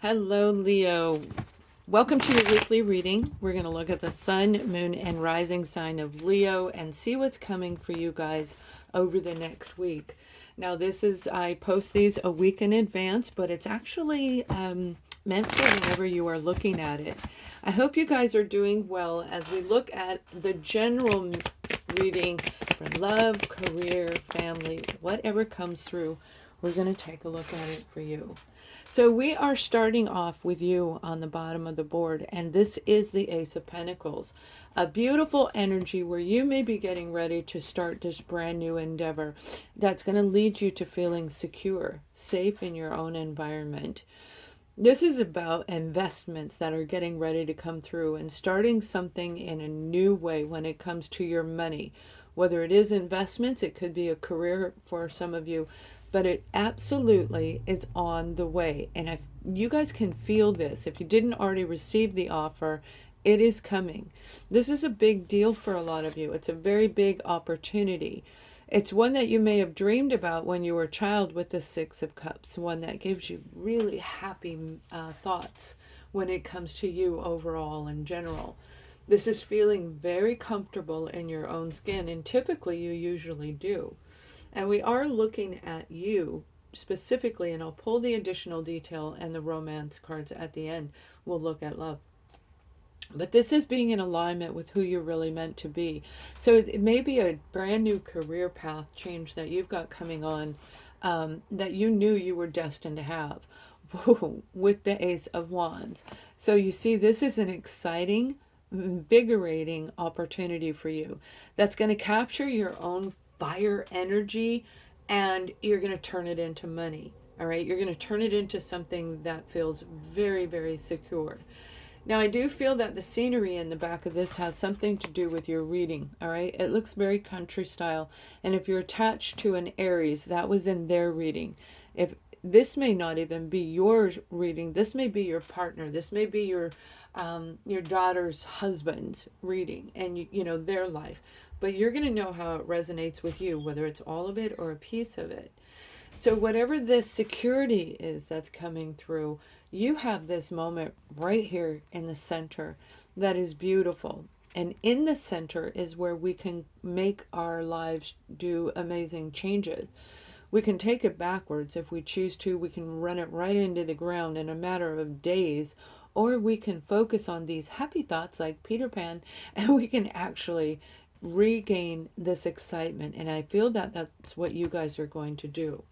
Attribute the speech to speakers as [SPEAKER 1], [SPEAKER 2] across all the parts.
[SPEAKER 1] Hello, Leo. Welcome to your weekly reading. We're going to look at the sun, moon, and rising sign of Leo and see what's coming for you guys over the next week. Now, I post these a week in advance, but it's actually meant for whenever you are looking at it. I hope you guys are doing well as we look at the general reading for love, career, family, whatever comes through. We're going to take a look at it for you. So we are starting off with you on the bottom of the board, and this is the Ace of Pentacles. A beautiful energy where you may be getting ready to start this brand new endeavor that's going to lead you to feeling secure, safe in your own environment. This is about investments that are getting ready to come through and starting something in a new way when it comes to your money. Whether it is investments, it could be a career for some of you, but it absolutely is on the way. And if you guys can feel this, if you didn't already receive the offer, it is coming. This is a big deal for a lot of you. It's a very big opportunity. It's one that you may have dreamed about when you were a child with the Six of Cups, one that gives you really happy thoughts when it comes to you overall in general. This is feeling very comfortable in your own skin, and typically you usually do. And we are looking at you specifically, and I'll pull the additional detail and the romance cards at the end. We'll look at love. But this is being in alignment with who you're really meant to be. So it may be a brand new career path change that you've got coming on that you knew you were destined to have with the Ace of Wands. So you see, this is an exciting, invigorating opportunity for you that's going to capture your own fire energy, and you're going to turn it into money. All right, you're going to turn it into something that feels very, very secure. Now, I do feel that the scenery in the back of this has something to do with your reading. All right, it looks very country style, and if you're attached to an Aries, that was in their reading. If this may not even be your reading, this may be your partner, this may be your daughter's husband's reading, and you know their life. But you're going to know how it resonates with you, whether it's all of it or a piece of it. So whatever this security is that's coming through, you have this moment right here in the center that is beautiful. And in the center is where we can make our lives do amazing changes. We can take it backwards if we choose to. We can run it right into the ground in a matter of days. Or we can focus on these happy thoughts like Peter Pan, and we can actually regain this excitement. And I feel that that's what you guys are going to do.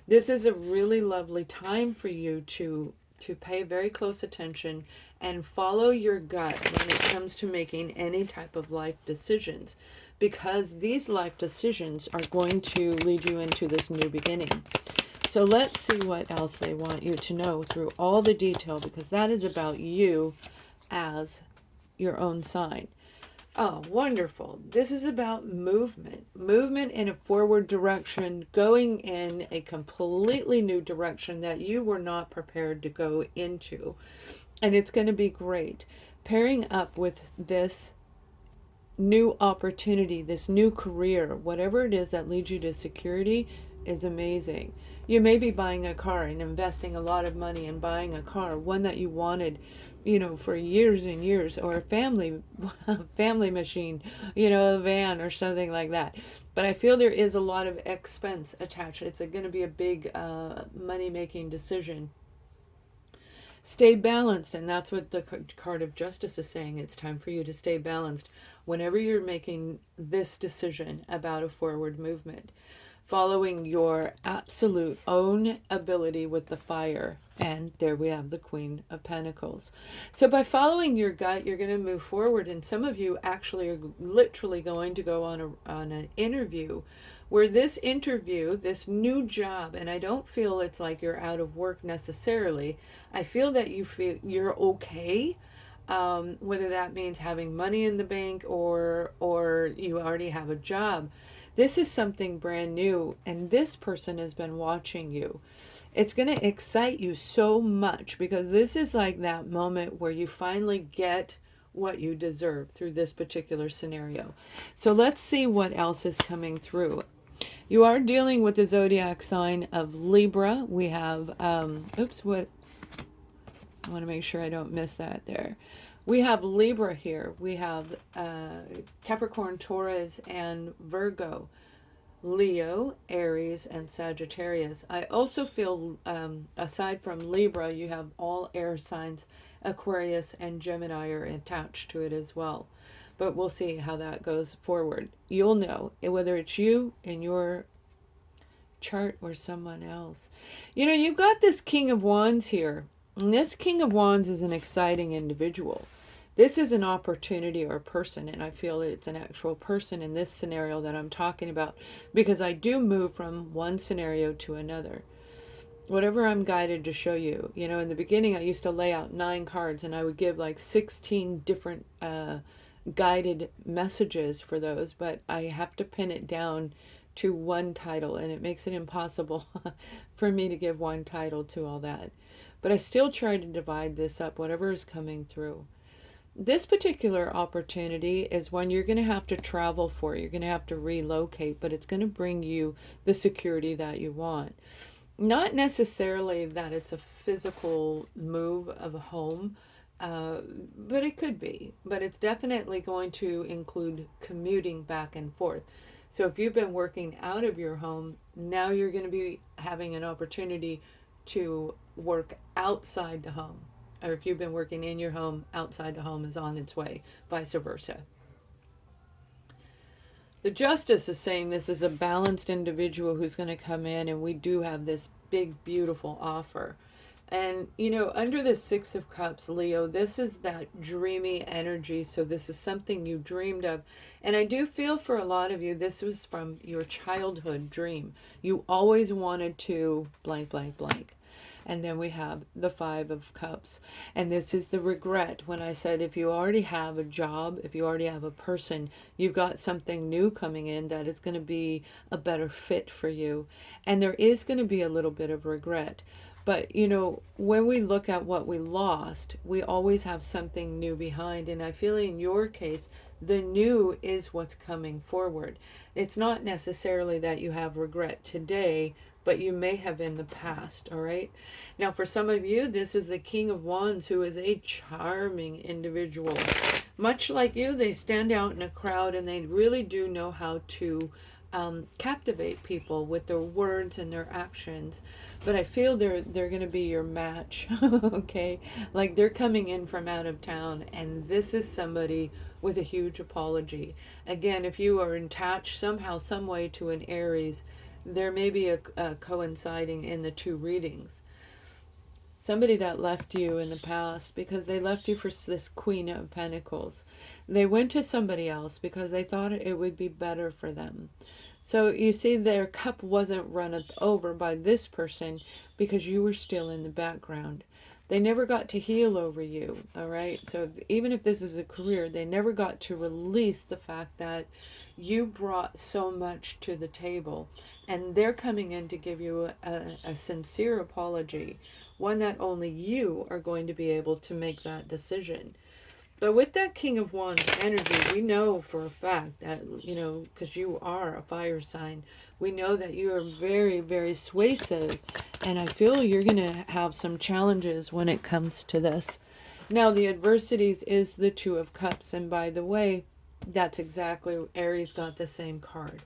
[SPEAKER 1] This is a really lovely time for you to pay very close attention and follow your gut when it comes to making any type of life decisions, because these life decisions are going to lead you into this new beginning. So let's see what else they want you to know through all the detail, because that is about you as your own sign. Oh, wonderful. This is about movement. Movement in a forward direction, going in a completely new direction that you were not prepared to go into. And it's going to be great. Pairing up with this new opportunity, this new career, whatever it is that leads you to security, is amazing. You may be buying a car and investing a lot of money in buying a car, one that you wanted, you know, for years and years, or a family machine, you know, a van or something like that. But I feel there is a lot of expense attached. It's going to be a big money-making decision. Stay balanced, and that's what the card of justice is saying. It's time for you to stay balanced whenever you're making this decision about a forward movement, following your absolute own ability with the fire. And there we have the Queen of Pentacles. So by following your gut, you're going to move forward, and some of you actually are literally going to go on an interview, where this interview, this new job, and I don't feel it's like you're out of work necessarily. I feel that you feel you're okay, whether that means having money in the bank or you already have a job. This is something brand new, and this person has been watching you. It's going to excite you so much, because this is like that moment where you finally get what you deserve through this particular scenario. So let's see what else is coming through. You are dealing with the zodiac sign of Libra. We have, I want to make sure I don't miss that there. We have Libra here. We have Capricorn, Taurus, and Virgo. Leo, Aries, and Sagittarius. I also feel, aside from Libra, you have all air signs. Aquarius and Gemini are attached to it as well. But we'll see how that goes forward. You'll know whether it's you in your chart or someone else. You know, you've got this King of Wands here. And this King of Wands is an exciting individual. This is an opportunity or a person, and I feel that it's an actual person in this scenario that I'm talking about, because I do move from one scenario to another. Whatever I'm guided to show you. You know, in the beginning I used to lay out 9 cards, and I would give like 16 different guided messages for those, but I have to pin it down to one title, and it makes it impossible for me to give one title to all that. But I still try to divide this up, whatever is coming through. This particular opportunity is one you're going to have to travel for. You're going to have to relocate, but it's going to bring you the security that you want. Not necessarily that it's a physical move of a home, but it could be. But it's definitely going to include commuting back and forth. So if you've been working out of your home, now you're going to be having an opportunity to work outside the home. Or if you've been working in your home, outside the home is on its way, vice versa. The Justice is saying this is a balanced individual who's going to come in, and we do have this big, beautiful offer. And, you know, under the 6 of Cups, Leo, this is that dreamy energy. So this is something you dreamed of. And I do feel for a lot of you, this was from your childhood dream. You always wanted to blank, blank, blank. And then we have the 5 of Cups. And this is the regret when I said if you already have a job, if you already have a person, you've got something new coming in that is going to be a better fit for you. And there is going to be a little bit of regret. But, you know, when we look at what we lost, we always have something new behind. And I feel in your case, the new is what's coming forward. It's not necessarily that you have regret today, but you may have in the past, all right? Now, for some of you, this is the King of Wands, who is a charming individual. Much like you, they stand out in a crowd, and they really do know how to captivate people with their words and their actions. But I feel they're going to be your match, okay? Like they're coming in from out of town, and this is somebody with a huge apology. Again, if you are attached somehow, some way to an Aries, there may be a coinciding in the 2 readings. Somebody that left you in the past because they left you for this Queen of Pentacles. They went to somebody else because they thought it would be better for them. So you see, their cup wasn't run over by this person because you were still in the background. They never got to heal over you, all right? So even if this is a career, they never got to release the fact that you brought so much to the table. And they're coming in to give you a sincere apology, one that only you are going to be able to make that decision. But with that King of Wands energy, we know for a fact that, you know, because you are a fire sign, we know that you are very, very suasive. And I feel you're going to have some challenges when it comes to this. Now, the adversities is the 2 of Cups. And by the way, that's exactly, Aries got the same card.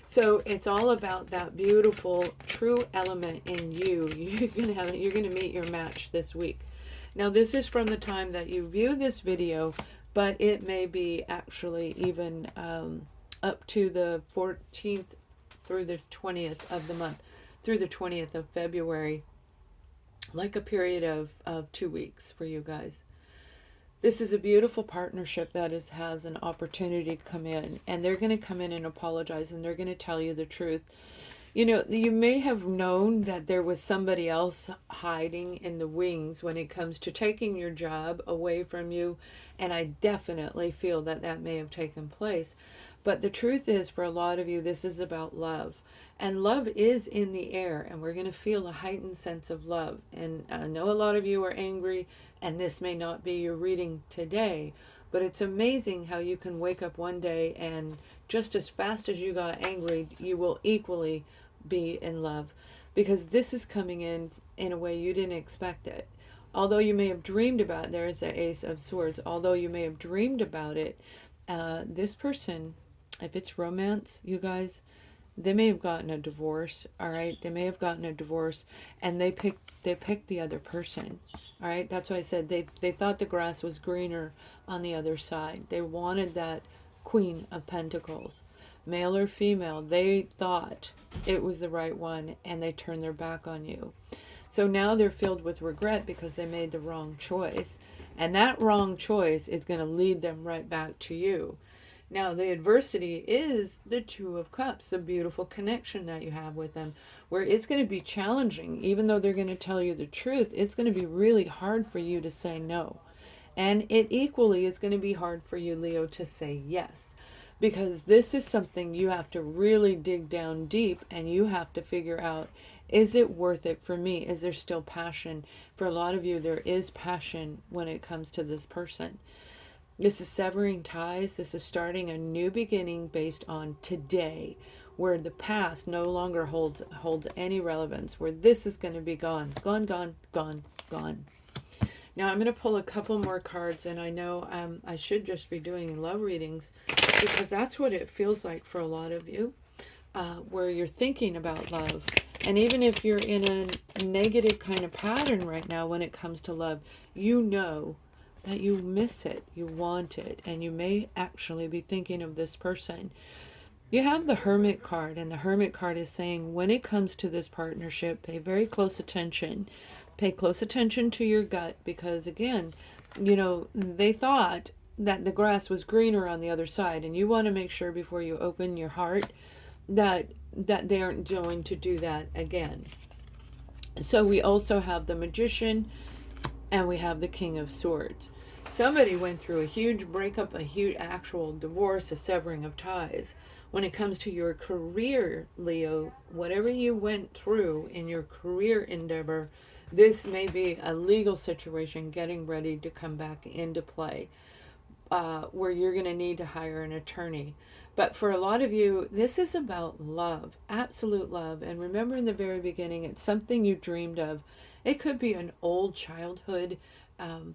[SPEAKER 1] So it's all about that beautiful, true element in you. You're going to meet your match this week. Now, this is from the time that you view this video, but it may be actually even up to the 14th through the 20th of the month, through the 20th of February, like a period of 2 weeks for you guys. This is a beautiful partnership that has an opportunity to come in, and they're going to come in and apologize, and they're going to tell you the truth. You know, you may have known that there was somebody else hiding in the wings when it comes to taking your job away from you, and I definitely feel that that may have taken place. But the truth is, for a lot of you, this is about love. And love is in the air, and we're going to feel a heightened sense of love. And I know a lot of you are angry, and this may not be your reading today, but it's amazing how you can wake up one day and just as fast as you got angry, you will equally be in love, because this is coming in a way you didn't expect it. although you may have dreamed about it, there's the Ace of Swords, although you may have dreamed about it, this person, if it's romance, you guys, they may have gotten a divorce, all right? They may have gotten a divorce, and they picked the other person, all right? That's why I said they thought the grass was greener on the other side. They wanted that Queen of Pentacles. Male or female, they thought it was the right one, and they turned their back on you. So now they're filled with regret because they made the wrong choice. And that wrong choice is going to lead them right back to you. Now, the adversity is the Two of Cups, the beautiful connection that you have with them, where it's going to be challenging. Even though they're going to tell you the truth, it's going to be really hard for you to say no. And it equally is going to be hard for you, Leo, to say yes. Because this is something you have to really dig down deep, and you have to figure out, is it worth it for me? Is there still passion? For a lot of you, there is passion when it comes to this person. This is severing ties. This is starting a new beginning based on today, where the past no longer holds any relevance, where this is going to be gone. Gone, gone, gone, gone. Now I'm going to pull a couple more cards, and I know I should just be doing love readings because that's what it feels like for a lot of you, where you're thinking about love. And even if you're in a negative kind of pattern right now when it comes to love, you know that you miss it, you want it, and you may actually be thinking of this person. You have the Hermit card, and the Hermit card is saying when it comes to this partnership, pay very close attention. Pay close attention to your gut, because again, you know, they thought that the grass was greener on the other side, and you want to make sure before you open your heart that they aren't going to do that again. So we also have the Magician, and we have the King of Swords. Somebody went through a huge breakup, a huge actual divorce, a severing of ties. When it comes to your career, Leo, whatever you went through in your career endeavor, this may be a legal situation getting ready to come back into play, where you're going to need to hire an attorney. But for a lot of you, this is about love, absolute love. And remember, in the very beginning, it's something you dreamed of. It could be an old childhood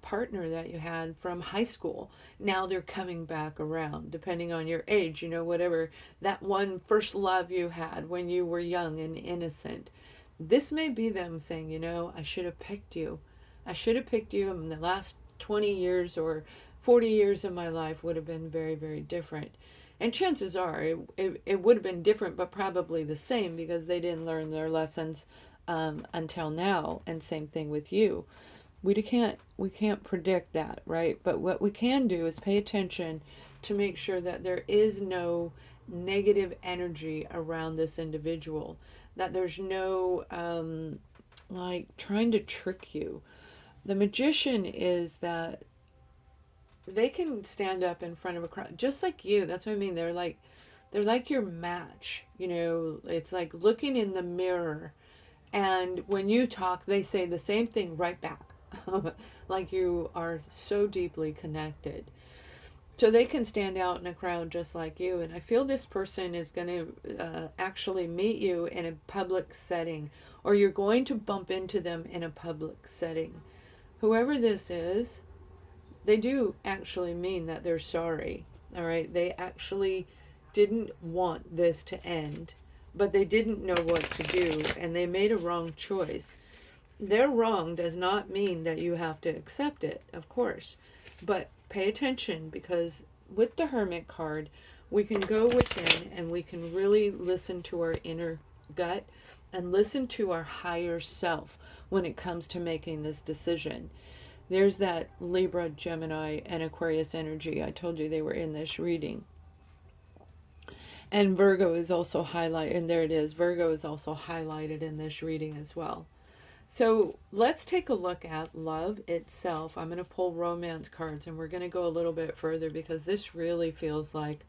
[SPEAKER 1] partner that you had from high school. Now they're coming back around, depending on your age, you know, whatever, that one first love you had when you were young and innocent. This may be them saying, you know, I should have picked you. I should have picked you, in the last 20 years or 40 years of my life would have been very, very different. And chances are it would have been different, but probably the same, because they didn't learn their lessons until now. And same thing with you. We can't predict that, right? But what we can do is pay attention to make sure that there is no negative energy around this individual, that there's no like trying to trick you. The Magician is that they can stand up in front of a crowd just like you. That's what I mean. They're like your match, you know. It's like looking in the mirror, and when you talk, they say the same thing right back. Like you are so deeply connected. So they can stand out in a crowd just like you. And I feel this person is going to actually meet you in a public setting, or you're going to bump into them in a public setting. Whoever this is, they do actually mean that they're sorry. All right. They actually didn't want this to end, but they didn't know what to do, and they made a wrong choice. Their wrong does not mean that you have to accept it, of course, but pay attention, because with the Hermit card, we can go within and we can really listen to our inner gut and listen to our higher self when it comes to making this decision. There's that Libra, Gemini, and Aquarius energy. I told you they were in this reading. And Virgo is also highlighted, and there it is. Virgo is also highlighted in this reading as well. So let's take a look at love itself. I'm going to pull romance cards, and we're going to go a little bit further, because this really feels like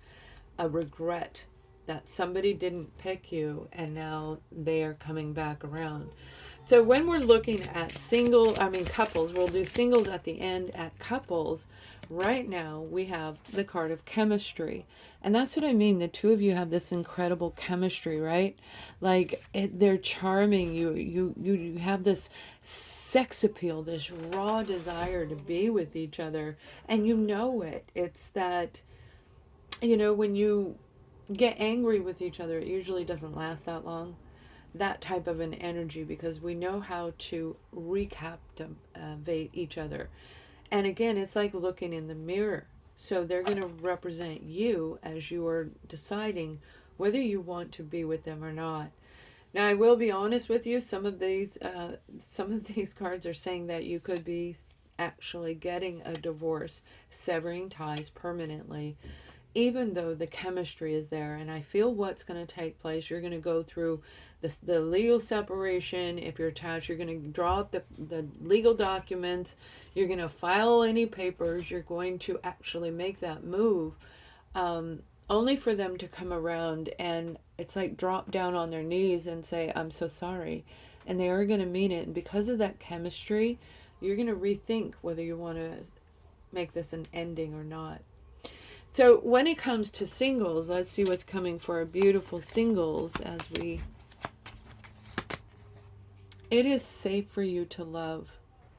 [SPEAKER 1] a regret that somebody didn't pick you and now they are coming back around. So when we're looking at couples, we'll do singles at the end. At couples, right now we have the card of chemistry. And that's what I mean. The two of you have this incredible chemistry, right? Like they're charming. You have this sex appeal, this raw desire to be with each other. And you know it. It's that, when you get angry with each other, it usually doesn't last that long. That type of an energy, because we know how to recaptivate each other. And again, it's like looking in the mirror. So they're going to represent you as you are deciding whether you want to be with them or not. Now, I will be honest with you. Some of these cards are saying that you could be actually getting a divorce, severing ties permanently, even though the chemistry is there. And I feel what's going to take place, you're going to go through the legal separation. If you're attached, you're going to draw up the legal documents. You're going to file any papers. You're going to actually make that move, only for them to come around and it's like drop down on their knees and say, I'm so sorry. And they are going to mean it. And because of that chemistry, you're going to rethink whether you want to make this an ending or not. So when it comes to singles, let's see what's coming for our beautiful singles it is safe for you to love.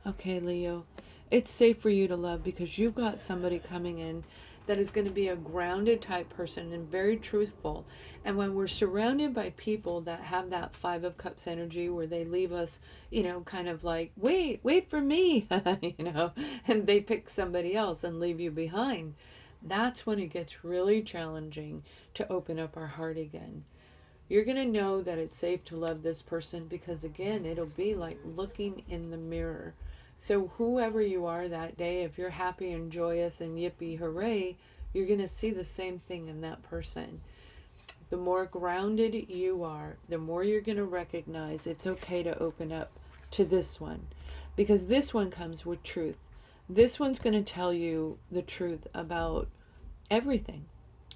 [SPEAKER 1] Okay, Leo, it's safe for you to love because you've got somebody coming in that is going to be a grounded type person and very truthful. And when we're surrounded by people that have that Five of Cups energy where they leave us, kind of like, wait for me, and they pick somebody else and leave you behind. That's when it gets really challenging to open up our heart again. You're going to know that it's safe to love this person because, again, it'll be like looking in the mirror. So whoever you are that day, if you're happy and joyous and yippee hooray, you're going to see the same thing in that person. The more grounded you are, the more you're going to recognize it's okay to open up to this one, because this one comes with truth. This one's going to tell you the truth about everything.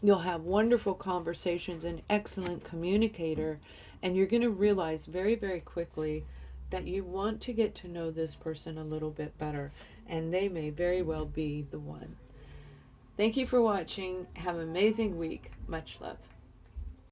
[SPEAKER 1] You'll have wonderful conversations, an excellent communicator, and you're going to realize very, very quickly that you want to get to know this person a little bit better, and they may very well be the one. Thank you for watching. Have an amazing week. Much love.